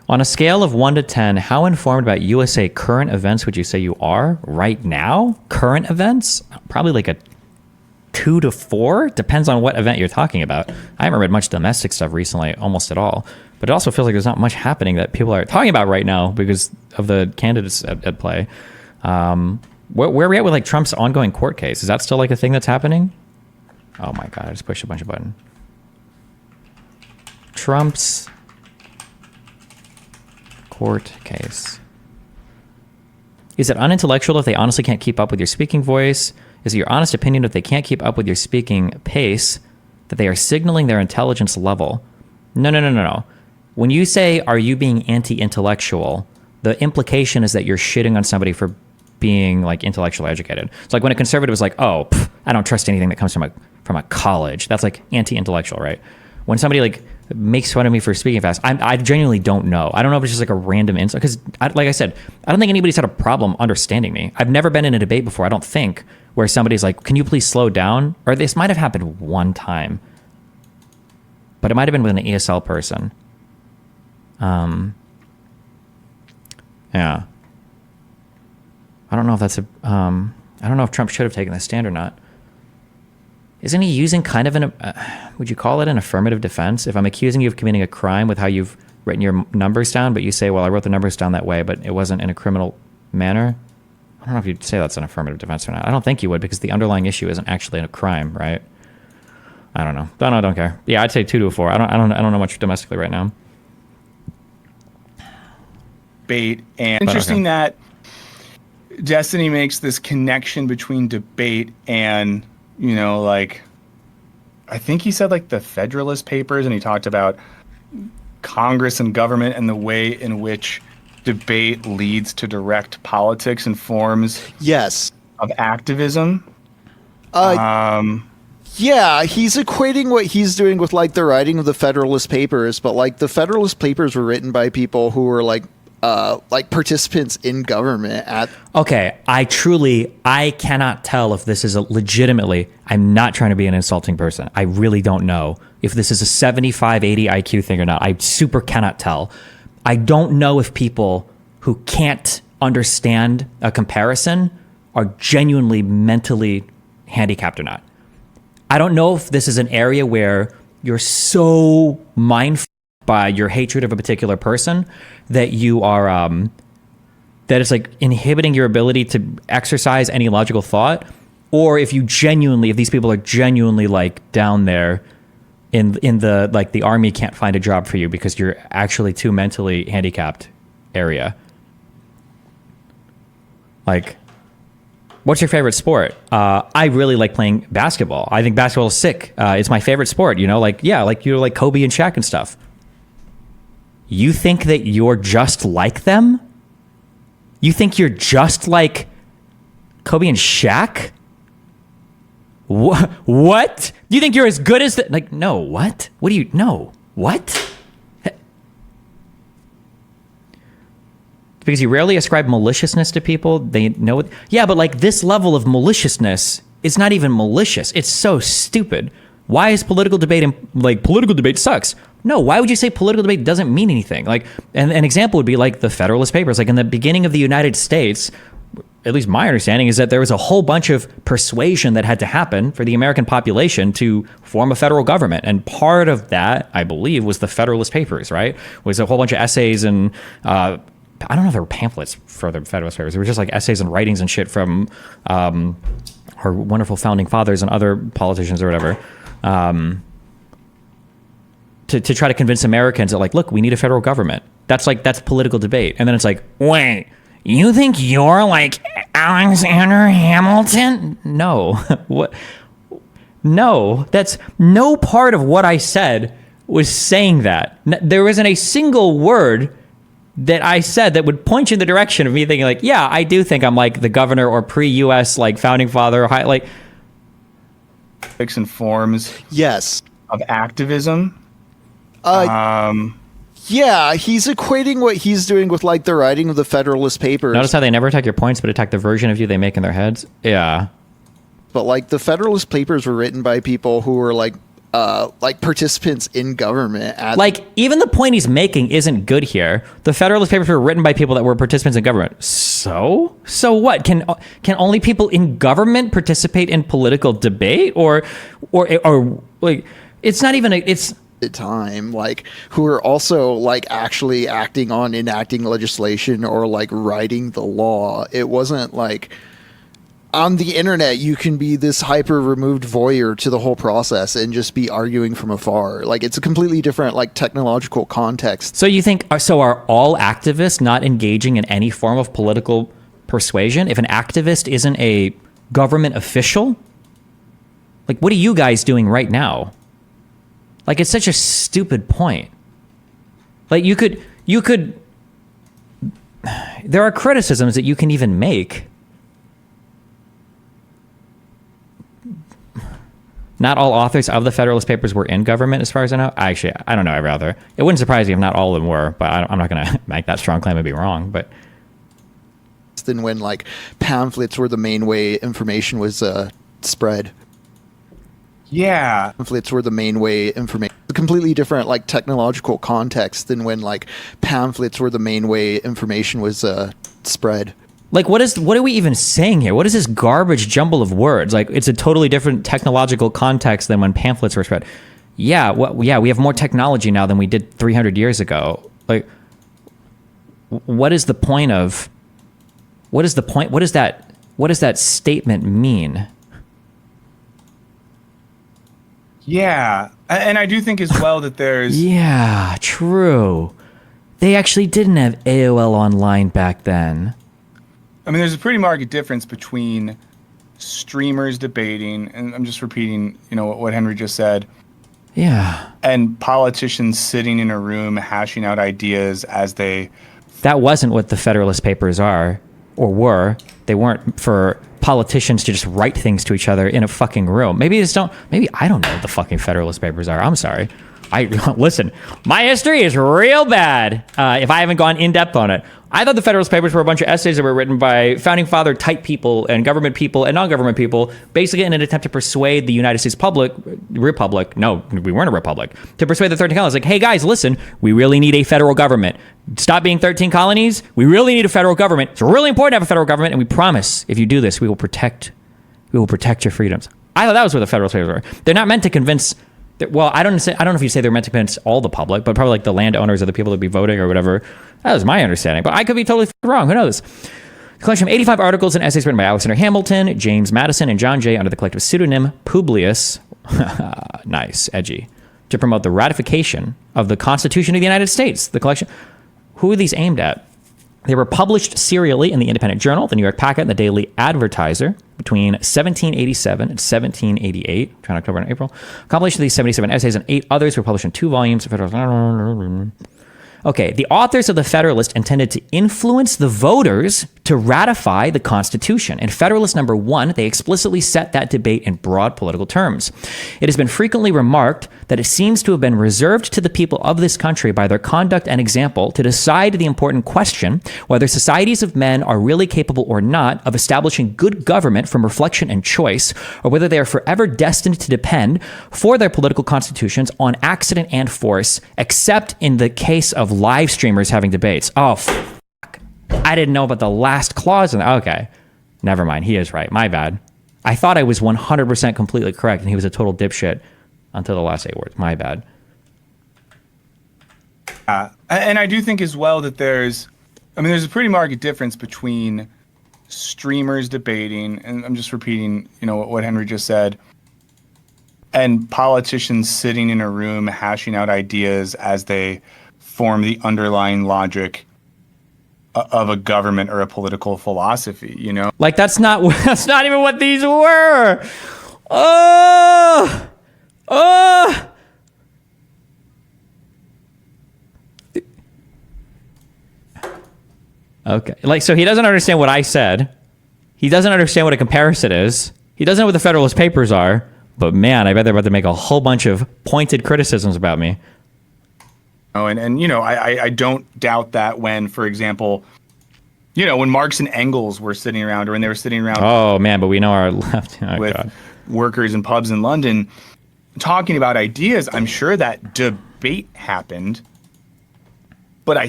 On a scale of 1 to 10, how informed about USA current events would you say you are right now? Current events? Probably like a 2 to 4. Depends on what event you're talking about. I haven't read much domestic stuff recently, almost at all. But it also feels like there's not much happening that people are talking about right now because of the candidates at play. Where are we at with like Trump's ongoing court case? Is that still like a thing that's happening? Oh my God, I just pushed a bunch of buttons. Trump's court case. Is it unintellectual if they honestly can't keep up with your speaking voice? Is it your honest opinion if they can't keep up with your speaking pace that they are signaling their intelligence level? No. When you say, are you being anti-intellectual, the implication is that you're shitting on somebody for being like intellectually educated. It's like when a conservative is like, oh, I don't trust anything that comes from a college. That's like anti-intellectual, right? When somebody like makes fun of me for speaking fast, I genuinely don't know. I don't know if it's just like a random insult. Because like I said, I don't think anybody's had a problem understanding me. I've never been in a debate before, I don't think, where somebody's like, can you please slow down? Or this might have happened one time. But it might have been with an ESL person. Yeah. I don't know if that's I don't know if Trump should have taken the stand or not. Isn't he using kind of an, would you call it an affirmative defense? If I'm accusing you of committing a crime with how you've written your numbers down, but you say, well, I wrote the numbers down that way, but it wasn't in a criminal manner. I don't know if you'd say that's an affirmative defense or not. I don't think you would, because the underlying issue isn't actually a crime, right? I don't know. Don't care. Yeah, I'd say 2 to a 4. I don't know much domestically right now. Debate, and interesting that Destiny makes this connection between debate and, you know, like, I think he said like the Federalist Papers, and he talked about Congress and government and the way in which debate leads to direct politics and forms of activism. Yeah, he's equating what he's doing with like the writing of the Federalist Papers, but like the Federalist Papers were written by people who were like participants in government Okay, I cannot tell if this is I'm not trying to be an insulting person. I really don't know if this is a 75, 80 IQ thing or not. I super cannot tell. I don't know if people who can't understand a comparison are genuinely mentally handicapped or not. I don't know if this is an area where you're so mindful by your hatred of a particular person that you are that it's like inhibiting your ability to exercise any logical thought, or if these people are genuinely like down there in the like the army can't find a job for you because you're actually too mentally handicapped area. Like, what's your favorite sport? I really like playing basketball. I think basketball is sick. It's my favorite sport, you know, like, yeah, like you're like Kobe and Shaq and stuff. You think that you're just like them? You think you're just like Kobe and Shaq? What? Do you think you're as good as like, no, what? What do you, no, what? Because you rarely ascribe maliciousness to people. They know it. Yeah, but like this level of maliciousness is not even malicious. It's so stupid. Why is political debate, political debate sucks? No, why would you say political debate doesn't mean anything? Like, and an example would be like the Federalist Papers. Like in the beginning of the United States, at least my understanding is that there was a whole bunch of persuasion that had to happen for the American population to form a federal government. And part of that, I believe, was the Federalist Papers, right? Was a whole bunch of essays and, I don't know if there were pamphlets for the Federalist Papers. It was just like essays and writings and shit from our wonderful founding fathers and other politicians or whatever. To try to convince Americans that like, look, we need a federal government. That's political debate. And then it's like, wait, you think you're like Alexander Hamilton? No. What? No, that's no part of what I said was saying that. There isn't a single word that I said that would point you in the direction of me thinking like, yeah, I do think I'm like the governor or pre-US like founding father, like and forms of activism. Yeah, he's equating what he's doing with like the writing of the Federalist Papers. Notice how they never attack your points, but attack the version of you they make in their heads. Yeah. But like the Federalist Papers were written by people who were like like participants in government. Like, even the point he's making isn't good here. The Federalist Papers were written by people that were participants in government. So what? Can only people in government participate in political debate, or like, it's not even it's the time, like, who are also like actually acting on enacting legislation or like writing the law. It wasn't like on the internet you can be this hyper removed voyeur to the whole process and just be arguing from afar. Like, it's a completely different like technological context. So you think, so are all activists not engaging in any form of political persuasion? If an activist isn't a government official, like, what are you guys doing right now? Like, it's such a stupid point. Like, you could there are criticisms that you can even make. Not all authors of the Federalist Papers were in government, as far as I know. Actually, I don't know every author. It wouldn't surprise me if not all of them were, but I'm not going to make that strong claim and be wrong. But than when like pamphlets were the main way information was spread. Yeah. Pamphlets were the main way information. A completely different like technological context than when like pamphlets were the main way information was spread. Like, what are we even saying here? What is this garbage jumble of words? Like, it's a totally different technological context than when pamphlets were spread. Yeah, we have more technology now than we did 300 years ago. Like, what is the point of? What is the point? What does that statement mean? Yeah, and I do think as well that there's... Yeah, true. They actually didn't have AOL Online back then. I mean, there's a pretty marked difference between streamers debating, and I'm just repeating, what Henry just said. Yeah. And politicians sitting in a room hashing out ideas as they... That wasn't what the Federalist Papers are, or were. They weren't for politicians to just write things to each other in a fucking room. Maybe I don't know what the fucking Federalist Papers are. I'm sorry. Listen, my history is real bad if I haven't gone in depth on it. I thought the Federalist Papers were a bunch of essays that were written by founding father type people and government people and non-government people, basically in an attempt to persuade the United States republic. No, we weren't a republic. To persuade the 13 colonies, like, hey guys, listen, we really need a federal government. Stop being 13 colonies. We really need a federal government. It's really important to have a federal government, and we promise if you do this, we will protect your freedoms. I thought that was what the Federalist Papers were. They're not meant to convince. Well, I don't know if you say they're meant to convince all the public, but probably like the landowners or the people that be voting or whatever. That was my understanding, but I could be totally wrong. Who knows? A collection of 85 articles and essays written by Alexander Hamilton, James Madison, and John Jay under the collective pseudonym Publius. Nice, edgy. To promote the ratification of the Constitution of the United States. The collection. Who are these aimed at? They were published serially in the Independent Journal, the New York Packet, and the Daily Advertiser between 1787 and 1788, between October and April. A compilation of these 77 essays and 8 others were published in 2 volumes. Okay, the authors of the Federalist intended to influence the voters to ratify the Constitution. In Federalist number 1, they explicitly set that debate in broad political terms. It has been frequently remarked that it seems to have been reserved to the people of this country by their conduct and example to decide the important question whether societies of men are really capable or not of establishing good government from reflection and choice, or whether they are forever destined to depend for their political constitutions on accident and force, except in the case of live streamers having debates. Oh, fuck. I didn't know about the last clause. Okay. Never mind. He is right. My bad. I thought I was 100% completely correct, and he was a total dipshit until the last 8 words. My bad. And I do think as well that there's a pretty marked difference between streamers debating, and I'm just repeating, what Henry just said, and politicians sitting in a room hashing out ideas as they form the underlying logic of a government or a political philosophy, Like, that's not even what these were. Oh. Okay. Like, so he doesn't understand what I said. He doesn't understand what a comparison is. He doesn't know what the Federalist Papers are. But man, I bet they're about to make a whole bunch of pointed criticisms about me. Oh, and I don't doubt that when, for example, when Marx and Engels were sitting around, or when they were sitting around. Oh man, but we know our left with God. Workers in pubs in London, talking about ideas, I'm sure that debate happened. But I